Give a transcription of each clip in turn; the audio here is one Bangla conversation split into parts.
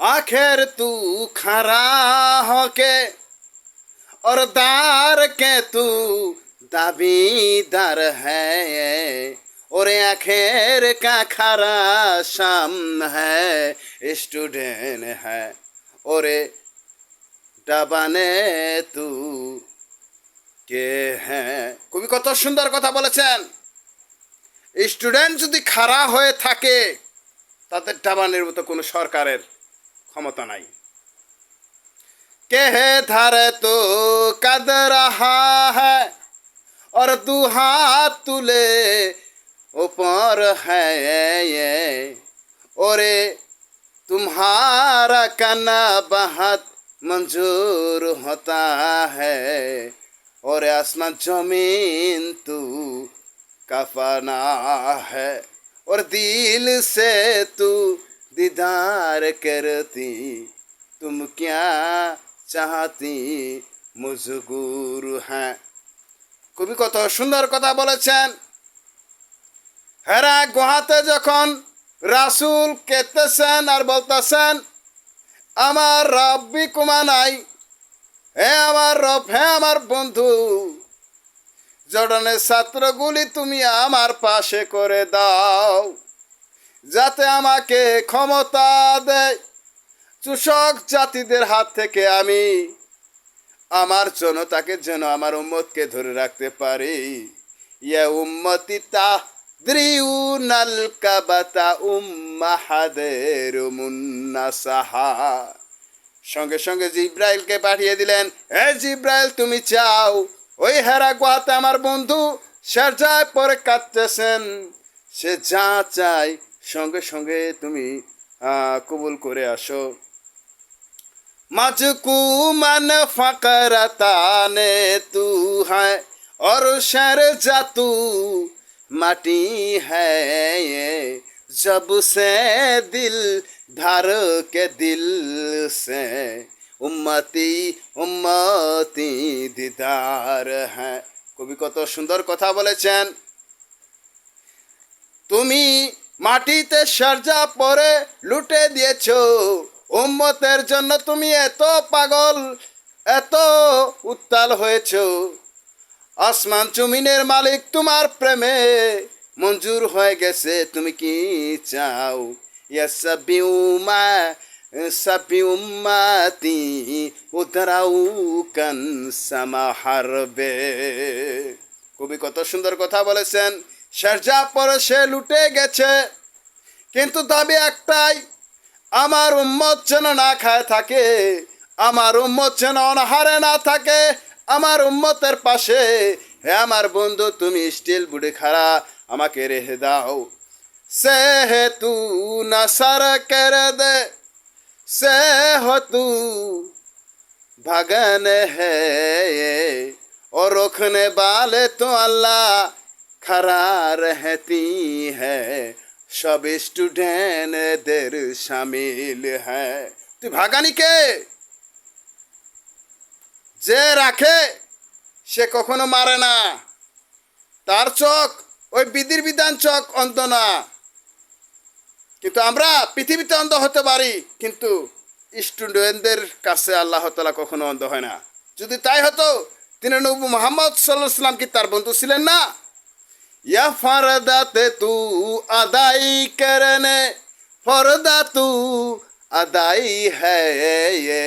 आखिर तू खरा होके और दार के तू दाबीदार है और आखिर का खरा शाम है स्टूडेंट है और ডাবানে তু কে হ্যাঁ। কবি কত সুন্দর কথা বলেছেন। স্টুডেন্ট যদি খাড়া হয়ে থাকে তাদের ডাবানের মতো কোনো সরকারের ক্ষমতা নাই। কে ধারে তো কাদ রাহা হ্যাঁ और दू हाथ तुले ऊपर है और तुम्हारा काना बहुत मंजूर होता है और आसमान जमीन तू कफना है और दिल से तू दीदार करती तुम क्या चाहती मुझगुर है। কবি কত সুন্দর কথা বলেছেন। হেরা গুহাতে যখন রাসূল কেতেছেন আর বলতেছেন আমার রব্বি কুমা নাই, হে আমার রব, হে আমার বন্ধু, জর্ডানের ছাত্রগুলি তুমি আমার পাশে করে দাও যাতে আমাকে ক্ষমতা দেয় চুষক জাতিদের হাত থেকে আমি আমার জনতাকে যেন আমার উম্মতকে ধরে রাখতে পারি। ইয়া উম্মতি তাদরিউনাল কাবাতা উম্মাহাদের মুন্নাসাহা। সঙ্গে সঙ্গে জিব্রাইলকে পাঠিয়ে দিলেন, হে জিব্রাইল তুমি চাও ওই হেরা গুহাতে আমার বন্ধু শারজায় পরে কাঁদতেছেন, সে যা চাই সঙ্গে সঙ্গে তুমি কবুল করে আসো। मजकू मन फकरताने तू है और शर जातू माटी है जब से दिल धर के दिल से उम्मती उम्मती दीदार है। কবি কত সুন্দর কথা বলেছেন। তুমি মাটিতে সারজা পরে লুটে দিয়েছো, উম্মতের জন্য তুমি এত পাগল এত উত্তাল হয়েছ, আসমান জমিনের মালিক তোমার প্রেমে মঞ্জুর হয়ে গেছে, তুমি কি চাও? ইয়া সাবি উম্মাতি উদরাউ কান সামাহারবে। কবি কত সুন্দর কথা বলেছেন। শারজা পরে সে লুটে গেছে, কিন্তু দাবি একটাই, আমার উম্মত যেন না খায় থাকে, আমার উম্মত যেন অনাহারে না থাকে, আমার উম্মতের পাশে হে আমার বন্ধু তুমি স্টিল বুড়ে খাড়া আমাকে রেখে দাও। সে হে তু নসর করে দে সে हो तू भगन है और रोकने वाले तो अल्लाह खरा रहती है সব স্টুডেন্টদের শামিল হ্যাঁ। তুই ভাগানিকে যে রাখে সে কখনো মারে না, তার চোখ ওই বিধির বিধান চোখ অন্ধ না। কিন্তু আমরা পৃথিবীতে অন্ধ হতে পারি, কিন্তু স্টুডেন্টদের কাছে আল্লাহ তাআলা কখনো অন্ধ হয় না। যদি তাই হতো তিনি নবী মুহাম্মদ সাল্লাল্লাহু আলাইহি ওয়াসাল্লাম কি তার বন্ধু ছিলেন না? या फरदात तू अदाई करने फरदा तू अदाई है ये।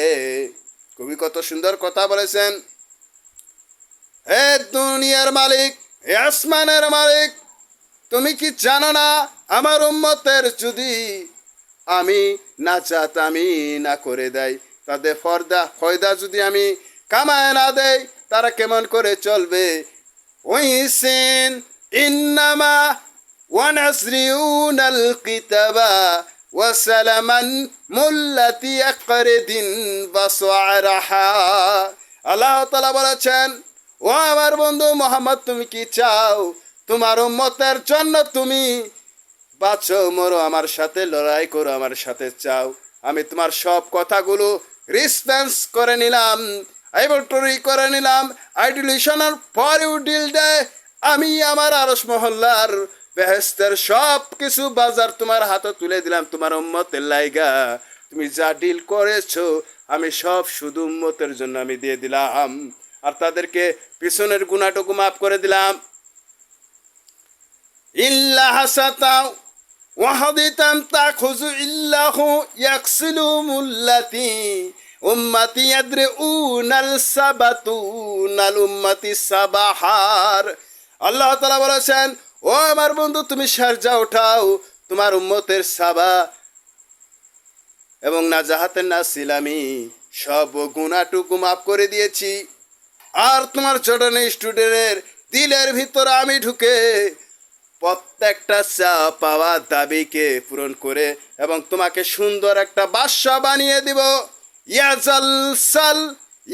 কবি কত সুন্দর কথা বলেছেন। হে দুনিয়ার মালিক, হে আসমানের মালিক, তুমি কি জানো না আমার উম্মতের যদি আমি নাজাত আমি না করে দেই, তাদের ফয়দা যদি আমি কামায় না দেই, তারা কেমন করে চলবে? ওই সিন إنما ونسرون الكتابا وسلما ملتي أقرد وصعرها। আল্লাহ তাআলা বলেছেন, ও আমার বন্ধু মুহাম্মদ তুমি কি চাও? তোমার উম্মতের জন্য তুমি বাঁচো মরো আমার সাথে, লড়াই করো আমার সাথে, চাও আমি তোমার সব কথাগুলো রেসপন্স করে নিলাম, আইবটরি করে নিলাম, আইডুলেশনের ফর ইউ ডিল দে, আমি আমার আরশ মহল্লার বেহেশতের সব কিছু বাজার তোমার হাতে তুলে দিলাম তোমার উম্মতের লাইগা। তুমি যা ডিল করেছো আমি সব শুধু উম্মতের জন্য আমি দিয়ে দিলাম, আর তাদেরকে পিছনের গুনাহটুকু মাফ করে দিলাম। ইল্লা হাসাতাও ওয়াহাদিতান তাখুযু ইল্লাহু ইয়াকসিলুমুল্লাতি উম্মতি ইয়াদরুনাল সাবাতুনাল উম্মতি সাবাহার। আল্লাহ তাআলা বলেছেন, ও আমার বন্ধু, তুমি শারজা উঠাও তোমার উম্মতের সাবা এবং নাজাহাতের নাসিল আমি সব গুনাহটুকু মাফ করে দিয়েছি। আর তোমার জর্ডান স্টুডেন্টের দিলের ভিতরে আমি ঢুকে প্রত্যেকটা চা পাওয়া দাবিকে পূরণ করে এবং তোমাকে সুন্দর একটা বাদশা বানিয়ে দিব।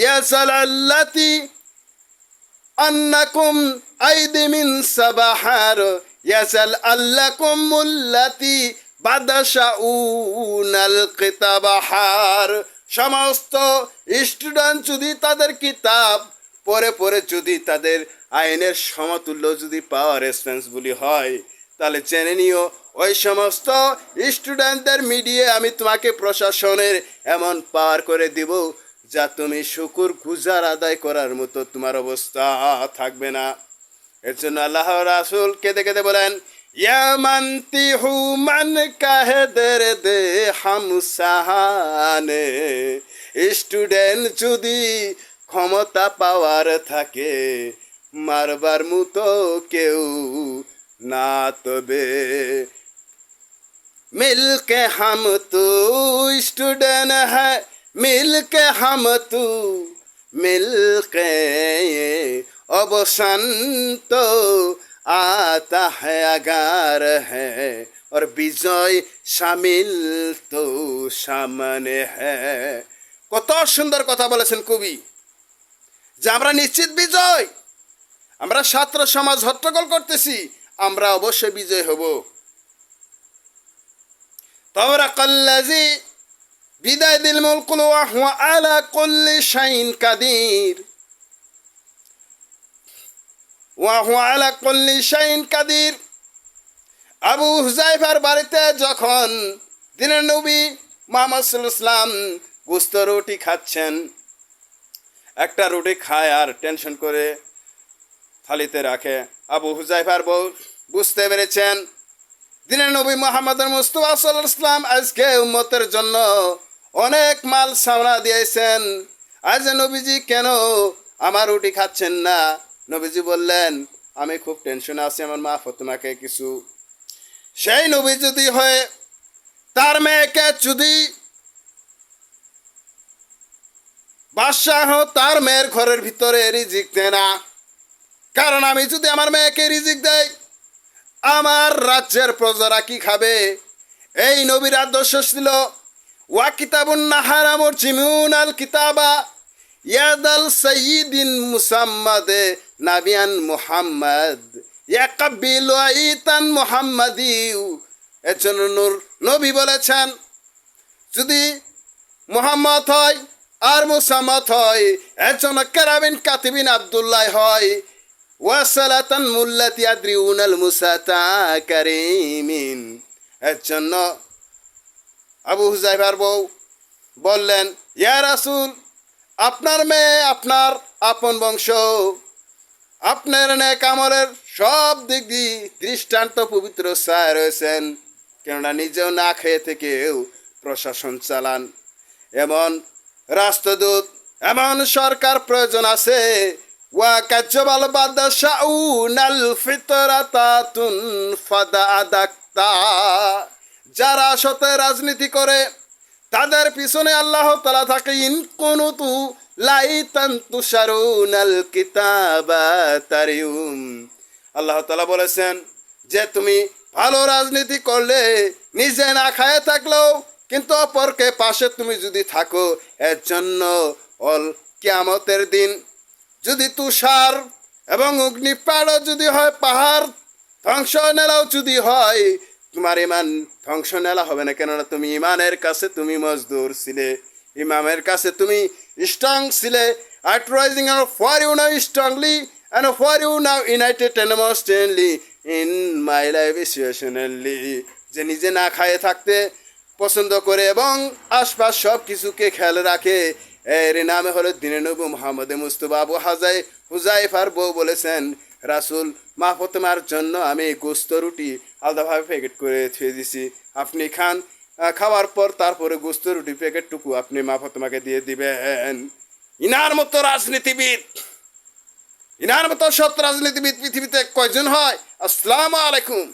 ইয়াজাল আল্লাতি আন্নাকুম আইদি মিন সাবাহার ইয়াজাল আল্লাকুম মুল্লাতি বাদাশাউনাল কিতাবাহার। সমস্ত স্টুডেন্ট যদি তাদের কিতাব পড়ে পড়ে যদি তাদের আইনের সমতুল্য যদি পাওয়ার রেসপন্সিবলি হয়, তাহলে জেনে নিও ওই সমস্ত স্টুডেন্টদের মিডিয়ে আমি তোমাকে প্রশাসনের এমন পাওয়ার করে দিব যা তুমি শুকুর গুজার আদায় করার মতো তোমার অবস্থা থাকবে না। এর জন্য আল্লাহ রাসূল কেঁদে কেঁদে বলেন, ইয়া মানতিহু মান কাহেদের দে হামসাহানে। স্টুডেন্ট যদি ক্ষমতা পাওয়ার থাকে মারবার মতো কেউ না, তবে মিলকে হাম তু স্টুডেন্ট হ্যায় মিলকে হাম তু মিলকে অবসান তো आता है अगार है और বিজয় শামিল তো সামনে হ্যায়। কত সুন্দর কথা বলেছেন কবি, যে আমরা নিশ্চিত বিজয়। আমরা ছাত্র সমাজ হট্টগোল করতেছি, আমরা অবশ্যই বিজয় হব। তাওরাকাল্লাযী বিদায়িল মুলকুল ওয়া হুয়া আলা কুল্লি শাইইন কাদির ওয়া হুয়া আলা কুল্লি শাইইন কাদির। আবু হুযায়ফার বাড়িতে যখন দিনের নবী মুহাম্মদ সাল্লাল্লাহু আলাইহি ওয়াসাল্লাম গোশত রুটি খাচ্ছেন, একটা রুটি খায় আর টেনশন করে থালিতে রাখে। আবু হুযায়ফার বউ বুঝতে পেরেছেন দিনের নবী মুহাম্মদ মুস্তাফা সাল্লাল্লাহু আলাইহি ওয়াসাল্লাম আজকে উম্মতের জন্য অনেক মাল সামনা দিয়েছেন, আজ নবীজি কেন আমার রুটি খাচ্ছেন না? নবীজি বললেন, আমি খুব টেনশনে আছি, আমার মা ফাতেমাকে কিছু। সেই নবী যদি হয় তার মেয়েকে যদি বাদশাহ তার মেয়ের ঘরের ভিতরে রিজিক দেয় না, কারণ আমি যদি আমার মেয়েকে রিজিক দেই আমার রাজ্যের প্রজারা কি খাবে? এই নবীর আদর্শ ছিল ওয়া কিতাবুন নাহারামুর জিমুন আল কিতাবা ইয়াদাল সাইয়্যিদিন মুসাম্মাদে নাবিয়ান মুহাম্মদ ইয়াকাবিলু আইতান মুহাম্মাদিউ। এর জন্য নবী বলেছেন, যদি মুহাম্মদ হয় আর মুসাম্মদ হয়, এর জন্য কেরাবিন কাতিবিন আব্দুল্লাহ হয়, ওয়াসালাতান মুল্লাতি আদ্রিউনাল মুসাতা কারিমিন। এর জন্য আবু হুযায়ফার বউ বললেন, ইয়া রাসূল, আপনার মেয়ে আপনার আপন বংশ, আপনার নেক আমলের সব দিক দিয়ে দৃষ্টান্ত পবিত্র ছায়া রয়েছেন, কেননা নিজেও না খেয়ে থেকেও প্রশাসন চালান। এমন রাষ্ট্রদূত এমন সরকার প্রয়োজন আছে ওয়া কাজ্জাবাল বাদাশাউনাল ফিতরাতাতুন ফাদা আদাক্তা। যারা সতে রাজনীতি করে তাদের পিছনে আল্লাহ তাআলা থাকে। ইন কুনুতু লাইতান তুশারুনাল কিতাবা তারিউম। আল্লাহ তাআলা বলেছেন যে তুমি ভালো রাজনীতি করলে নিজে না খায় থাকলেও কিন্তু অপরকে পাশে তুমি যদি থাকো, এর জন্য অল কিয়ামতের দিন যদি তুষার এবং অগ্নিপাতও যদি হয়, পাহাড় ধ্বংস নেলাও যদি হয়, তোমার ইমান ধ্বংস নেলা হবে না, কেননা তুমি ইমানের কাছে তুমি মজদুর ছিলে, ইমামের কাছে তুমি স্ট্রং ছিলে। At rising and for you now strongly and for you now united and most in my life situationally। যে নিজে না খায়ে থাকতে পছন্দ করে এবং আশপাশ সব কিছুকে খেয়াল রাখে। এর নামে হলো দিনে নবী মোহাম্মদ মুস্তফা। আবু হুজাইফার বউ বলেছেন, রাসূল, মা ফাতেমার জন্য আমি গোস্ত রুটি আলাদাভাবে প্যাকেট করে থুয়ে দিছি, আপনি খান, খাওয়ার পর তারপরে গোস্ত রুটি প্যাকেটটুকু আপনি মা ফাতেমাকে দিয়ে দিবেন। ইনার মতো রাজনীতিবিদ, ইনার মতো সৎ রাজনীতিবিদ পৃথিবীতে কয়জন হয়? আসসালামু আলাইকুম।